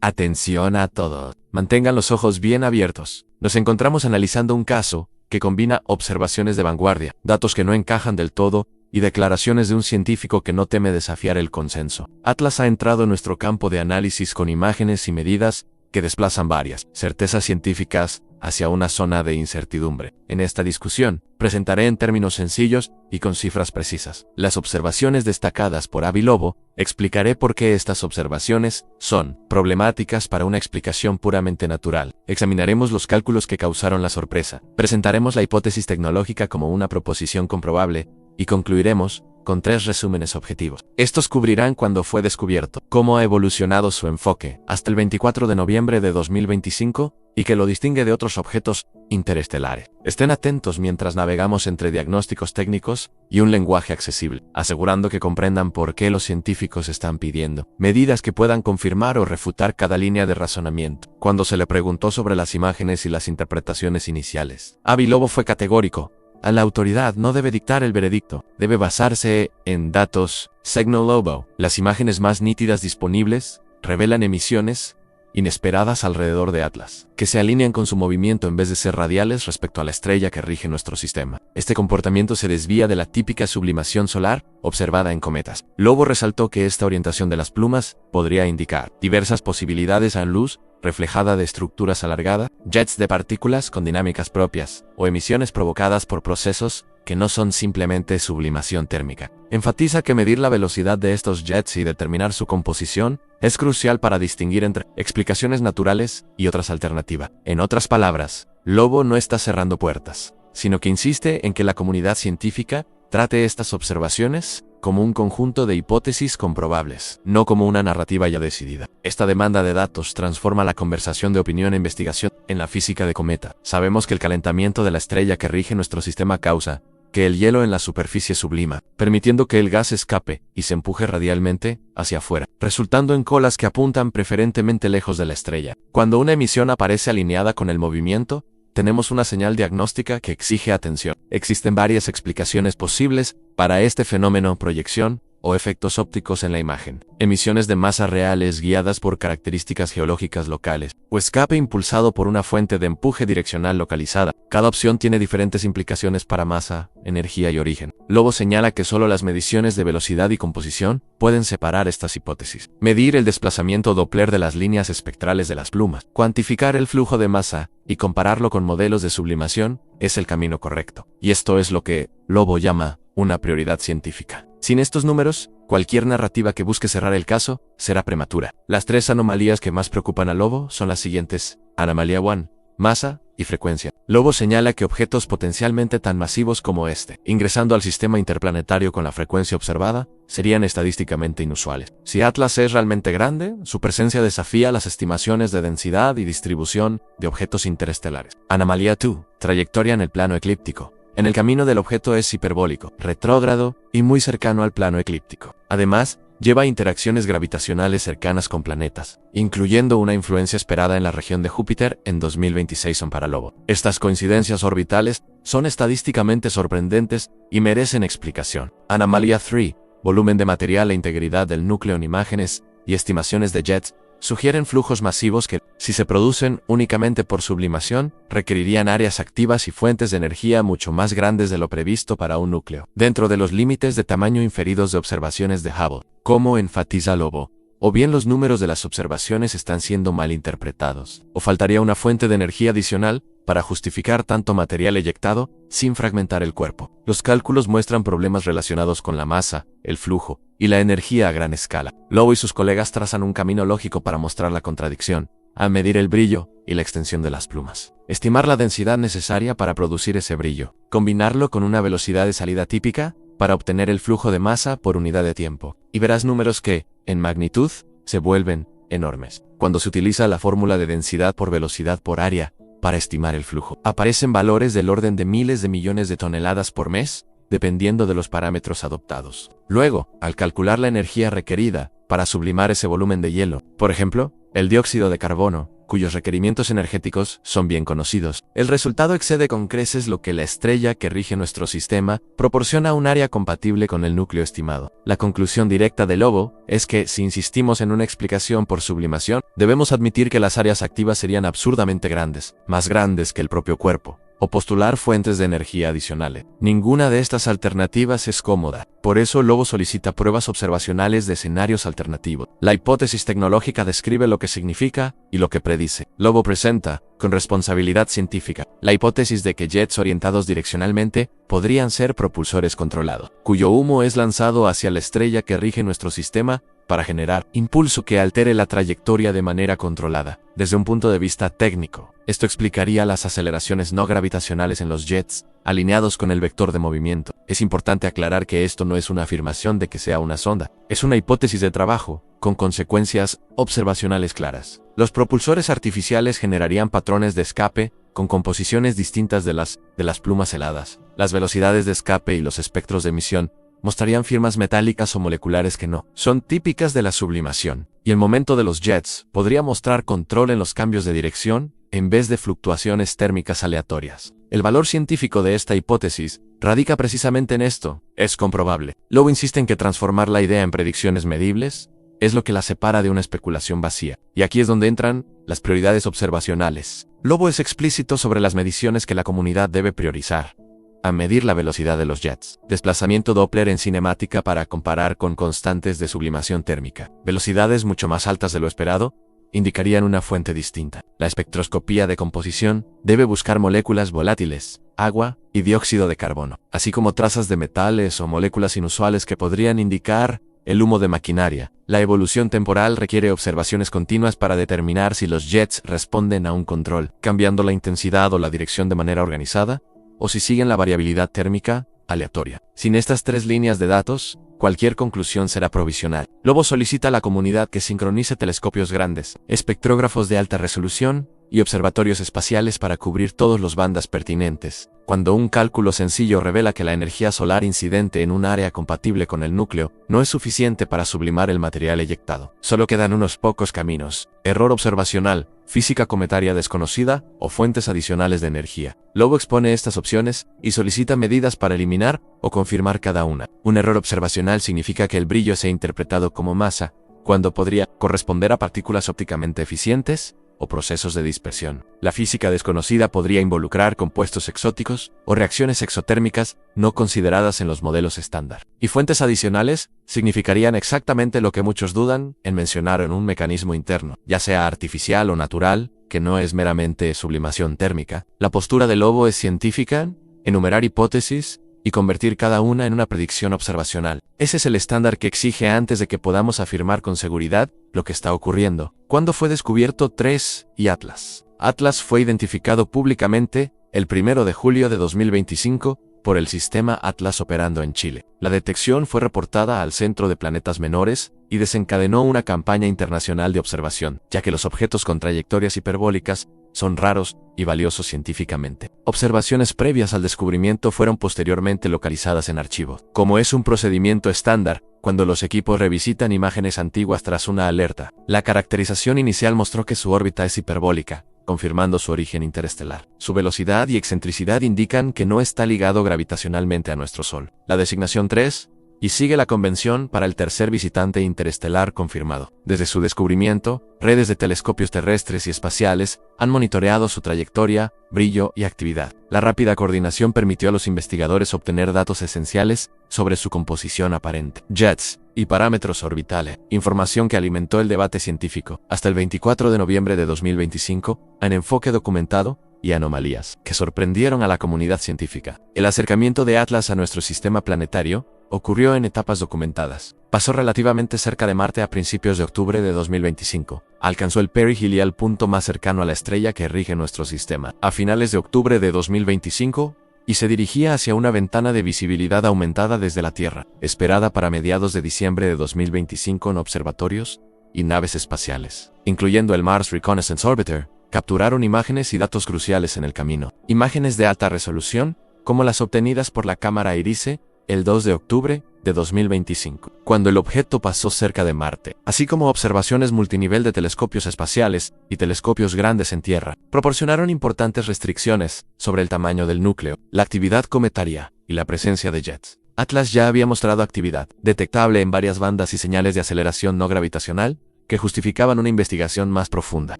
Atención a todos. Mantengan los ojos bien abiertos. Nos encontramos analizando un caso que combina observaciones de vanguardia, datos que no encajan del todo y declaraciones de un científico que no teme desafiar el consenso. Atlas ha entrado en nuestro campo de análisis con imágenes y medidas que desplazan varias certezas científicas hacia una zona de incertidumbre. En esta discusión, presentaré en términos sencillos y con cifras precisas las observaciones destacadas por Avi Lobo. Explicaré por qué estas observaciones son problemáticas para una explicación puramente natural. Examinaremos los cálculos que causaron la sorpresa. Presentaremos la hipótesis tecnológica como una proposición comprobable y concluiremos con 3 resúmenes objetivos. Estos cubrirán cuándo fue descubierto, cómo ha evolucionado su enfoque hasta el 24 de noviembre de 2025 y que lo distingue de otros objetos interestelares. Estén atentos mientras navegamos entre diagnósticos técnicos y un lenguaje accesible, asegurando que comprendan por qué los científicos están pidiendo medidas que puedan confirmar o refutar cada línea de razonamiento. Cuando se le preguntó sobre las imágenes y las interpretaciones iniciales, Avi Lobo fue categórico. A la autoridad no debe dictar el veredicto, debe basarse en datos. Segno Lobo. Las imágenes más nítidas disponibles revelan emisiones inesperadas alrededor de Atlas, que se alinean con su movimiento en vez de ser radiales respecto a la estrella que rige nuestro sistema. Este comportamiento se desvía de la típica sublimación solar observada en cometas. Lobo resaltó que esta orientación de las plumas podría indicar diversas posibilidades en luz reflejada de estructuras alargadas, jets de partículas con dinámicas propias, o emisiones provocadas por procesos que no son simplemente sublimación térmica. Enfatiza que medir la velocidad de estos jets y determinar su composición es crucial para distinguir entre explicaciones naturales y otras alternativas. En otras palabras, Lobo no está cerrando puertas, sino que insiste en que la comunidad científica trate estas observaciones como un conjunto de hipótesis comprobables, no como una narrativa ya decidida. Esta demanda de datos transforma la conversación de opinión e investigación en la física de cometa. Sabemos que el calentamiento de la estrella que rige nuestro sistema causa que el hielo en la superficie sublima, permitiendo que el gas escape y se empuje radialmente hacia afuera, resultando en colas que apuntan preferentemente lejos de la estrella. Cuando una emisión aparece alineada con el movimiento, tenemos una señal diagnóstica que exige atención. Existen varias explicaciones posibles para este fenómeno: proyección o efectos ópticos en la imagen, emisiones de masa reales guiadas por características geológicas locales, o escape impulsado por una fuente de empuje direccional localizada. Cada opción tiene diferentes implicaciones para masa, energía y origen. Lobo señala que solo las mediciones de velocidad y composición pueden separar estas hipótesis. Medir el desplazamiento Doppler de las líneas espectrales de las plumas, cuantificar el flujo de masa y compararlo con modelos de sublimación es el camino correcto. Y esto es lo que Lobo llama una prioridad científica. Sin estos números, cualquier narrativa que busque cerrar el caso será prematura. Las 3 anomalías que más preocupan a Lobo son las siguientes. Anomalía 1. Masa y frecuencia. Lobo señala que objetos potencialmente tan masivos como este, ingresando al sistema interplanetario con la frecuencia observada, serían estadísticamente inusuales. Si Atlas es realmente grande, su presencia desafía las estimaciones de densidad y distribución de objetos interestelares. Anomalía 2. Trayectoria en el plano eclíptico. En el camino del objeto es hiperbólico, retrógrado y muy cercano al plano eclíptico. Además, lleva interacciones gravitacionales cercanas con planetas, incluyendo una influencia esperada en la región de Júpiter en 2026 para Lobo. Estas coincidencias orbitales son estadísticamente sorprendentes y merecen explicación. Anomalía 3. Volumen de material e integridad del núcleo en imágenes y estimaciones de jets sugieren flujos masivos que, si se producen únicamente por sublimación, requerirían áreas activas y fuentes de energía mucho más grandes de lo previsto para un núcleo, dentro de los límites de tamaño inferidos de observaciones de Hubble, como enfatiza Lobo. O bien los números de las observaciones están siendo mal interpretados, o faltaría una fuente de energía adicional para justificar tanto material eyectado sin fragmentar el cuerpo. Los cálculos muestran problemas relacionados con la masa, el flujo y la energía a gran escala. Lobo y sus colegas trazan un camino lógico para mostrar la contradicción, al medir el brillo y la extensión de las plumas. Estimar la densidad necesaria para producir ese brillo, combinarlo con una velocidad de salida típica para obtener el flujo de masa por unidad de tiempo, y verás números que, en magnitud, se vuelven enormes. Cuando se utiliza la fórmula de densidad por velocidad por área para estimar el flujo, aparecen valores del orden de miles de millones de toneladas por mes, dependiendo de los parámetros adoptados. Luego, al calcular la energía requerida para sublimar ese volumen de hielo, por ejemplo, el dióxido de carbono, cuyos requerimientos energéticos son bien conocidos. El resultado excede con creces lo que la estrella que rige nuestro sistema proporciona un área compatible con el núcleo estimado. La conclusión directa de Lobo es que, si insistimos en una explicación por sublimación, debemos admitir que las áreas activas serían absurdamente grandes, más grandes que el propio cuerpo, o postular fuentes de energía adicionales. Ninguna de estas alternativas es cómoda. Por eso Lobo solicita pruebas observacionales de escenarios alternativos. La hipótesis tecnológica describe lo que significa y lo que predice. Lobo presenta, con responsabilidad científica, la hipótesis de que jets orientados direccionalmente podrían ser propulsores controlados, cuyo humo es lanzado hacia la estrella que rige nuestro sistema para generar impulso que altere la trayectoria de manera controlada. Desde un punto de vista técnico, esto explicaría las aceleraciones no gravitacionales en los jets, alineados con el vector de movimiento. Es importante aclarar que esto no es una afirmación de que sea una sonda, es una hipótesis de trabajo, con consecuencias observacionales claras. Los propulsores artificiales generarían patrones de escape, con composiciones distintas de las plumas heladas. Las velocidades de escape y los espectros de emisión mostrarían firmas metálicas o moleculares que no son típicas de la sublimación, y el momento de los jets podría mostrar control en los cambios de dirección en vez de fluctuaciones térmicas aleatorias. El valor científico de esta hipótesis radica precisamente en esto. Es comprobable. Lobo insiste en que transformar la idea en predicciones medibles es lo que la separa de una especulación vacía, y aquí es donde entran las prioridades observacionales. Lobo es explícito sobre las mediciones que la comunidad debe priorizar. A medir la velocidad de los jets, desplazamiento Doppler en cinemática para comparar con constantes de sublimación térmica, velocidades mucho más altas de lo esperado, indicarían una fuente distinta. La espectroscopía de composición debe buscar moléculas volátiles, agua y dióxido de carbono, así como trazas de metales o moléculas inusuales que podrían indicar el humo de maquinaria. La evolución temporal requiere observaciones continuas para determinar si los jets responden a un control, cambiando la intensidad o la dirección de manera organizada, o si siguen la variabilidad térmica aleatoria. Sin estas tres líneas de datos, cualquier conclusión será provisional. Lobo solicita a la comunidad que sincronice telescopios grandes, espectrógrafos de alta resolución y observatorios espaciales para cubrir todos los bandas pertinentes. Cuando un cálculo sencillo revela que la energía solar incidente en un área compatible con el núcleo no es suficiente para sublimar el material eyectado, solo quedan unos pocos caminos: error observacional, física cometaria desconocida o fuentes adicionales de energía. Lobo expone estas opciones y solicita medidas para eliminar o confirmar cada una. Un error observacional significa que el brillo sea interpretado como masa, cuando podría corresponder a partículas ópticamente eficientes o procesos de dispersión. La física desconocida podría involucrar compuestos exóticos o reacciones exotérmicas no consideradas en los modelos estándar. Y fuentes adicionales significarían exactamente lo que muchos dudan en mencionar: en un mecanismo interno, ya sea artificial o natural, que no es meramente sublimación térmica. La postura de Lobo es científica, enumerar hipótesis y convertir cada una en una predicción observacional. Ese es el estándar que exige antes de que podamos afirmar con seguridad lo que está ocurriendo. ¿Cuándo fue descubierto 3 y Atlas? Atlas fue identificado públicamente el 1 de julio de 2025 por el sistema Atlas operando en Chile. La detección fue reportada al Centro de Planetas Menores y desencadenó una campaña internacional de observación, ya que los objetos con trayectorias hiperbólicas son raros y valiosos científicamente. Observaciones previas al descubrimiento fueron posteriormente localizadas en archivos. Como es un procedimiento estándar, cuando los equipos revisitan imágenes antiguas tras una alerta, la caracterización inicial mostró que su órbita es hiperbólica, confirmando su origen interestelar. Su velocidad y excentricidad indican que no está ligado gravitacionalmente a nuestro Sol. La designación 3 y sigue la convención para el tercer visitante interestelar confirmado. Desde su descubrimiento, redes de telescopios terrestres y espaciales han monitoreado su trayectoria, brillo y actividad. La rápida coordinación permitió a los investigadores obtener datos esenciales sobre su composición aparente, jets y parámetros orbitales, información que alimentó el debate científico hasta el 24 de noviembre de 2025, en enfoque documentado y anomalías que sorprendieron a la comunidad científica. El acercamiento de Atlas a nuestro sistema planetario ocurrió en etapas documentadas. Pasó relativamente cerca de Marte a principios de octubre de 2025. Alcanzó el perihelial, punto más cercano a la estrella que rige nuestro sistema, a finales de octubre de 2025, y se dirigía hacia una ventana de visibilidad aumentada desde la Tierra, esperada para mediados de diciembre de 2025 en observatorios y naves espaciales, incluyendo el Mars Reconnaissance Orbiter. Capturaron imágenes y datos cruciales en el camino. Imágenes de alta resolución, como las obtenidas por la cámara IRISE el 2 de octubre de 2025, cuando el objeto pasó cerca de Marte, así como observaciones multinivel de telescopios espaciales y telescopios grandes en Tierra, proporcionaron importantes restricciones sobre el tamaño del núcleo, la actividad cometaria y la presencia de jets. Atlas ya había mostrado actividad detectable en varias bandas y señales de aceleración no gravitacional que justificaban una investigación más profunda.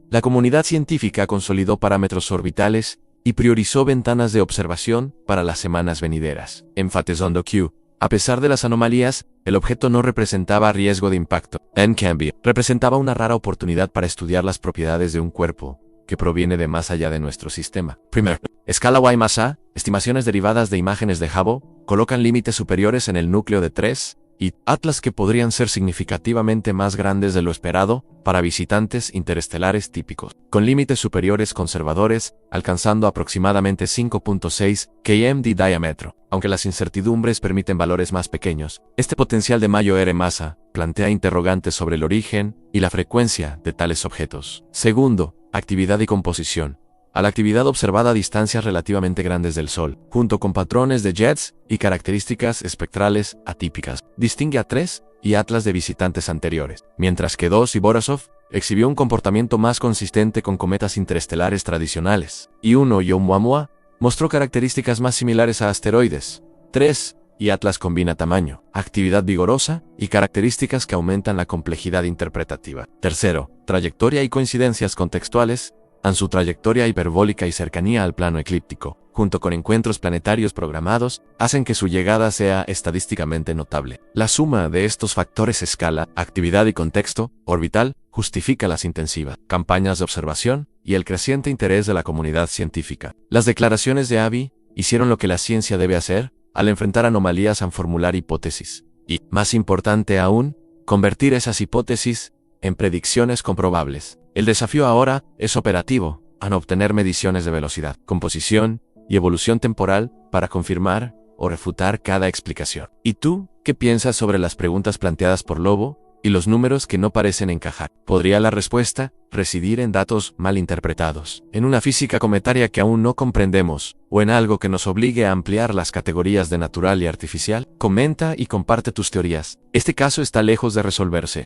La comunidad científica consolidó parámetros orbitales y priorizó ventanas de observación para las semanas venideras. Enfatizando que, a pesar de las anomalías, el objeto no representaba riesgo de impacto. En cambio, representaba una rara oportunidad para estudiar las propiedades de un cuerpo que proviene de más allá de nuestro sistema. Primero, escala Y más A, estimaciones derivadas de imágenes de Hubble, colocan límites superiores en el núcleo de 3 y Atlas que podrían ser significativamente más grandes de lo esperado para visitantes interestelares típicos, con límites superiores conservadores, alcanzando aproximadamente 5.6 km de diámetro. Aunque las incertidumbres permiten valores más pequeños, este potencial de mayor masa plantea interrogantes sobre el origen y la frecuencia de tales objetos. Segundo, actividad y composición. A la actividad observada a distancias relativamente grandes del Sol, junto con patrones de jets y características espectrales atípicas, distingue a 3 y Atlas de visitantes anteriores, mientras que 2 y Borisov exhibió un comportamiento más consistente con cometas interestelares tradicionales, y 1 y Oumuamua mostró características más similares a asteroides. 3 y Atlas combina tamaño, actividad vigorosa y características que aumentan la complejidad interpretativa. Tercero, trayectoria y coincidencias contextuales. Su trayectoria hiperbólica y cercanía al plano eclíptico, junto con encuentros planetarios programados, hacen que su llegada sea estadísticamente notable. La suma de estos factores escala, actividad y contexto orbital justifica las intensivas campañas de observación y el creciente interés de la comunidad científica. Las declaraciones de Avi hicieron lo que la ciencia debe hacer al enfrentar anomalías a formular hipótesis. Y, más importante aún, convertir esas hipótesis en predicciones comprobables. El desafío ahora es operativo, al obtener mediciones de velocidad, composición y evolución temporal para confirmar o refutar cada explicación. ¿Y tú, qué piensas sobre las preguntas planteadas por Lobo y los números que no parecen encajar? ¿Podría la respuesta residir en datos mal interpretados, en una física cometaria que aún no comprendemos, o en algo que nos obligue a ampliar las categorías de natural y artificial? Comenta y comparte tus teorías. Este caso está lejos de resolverse,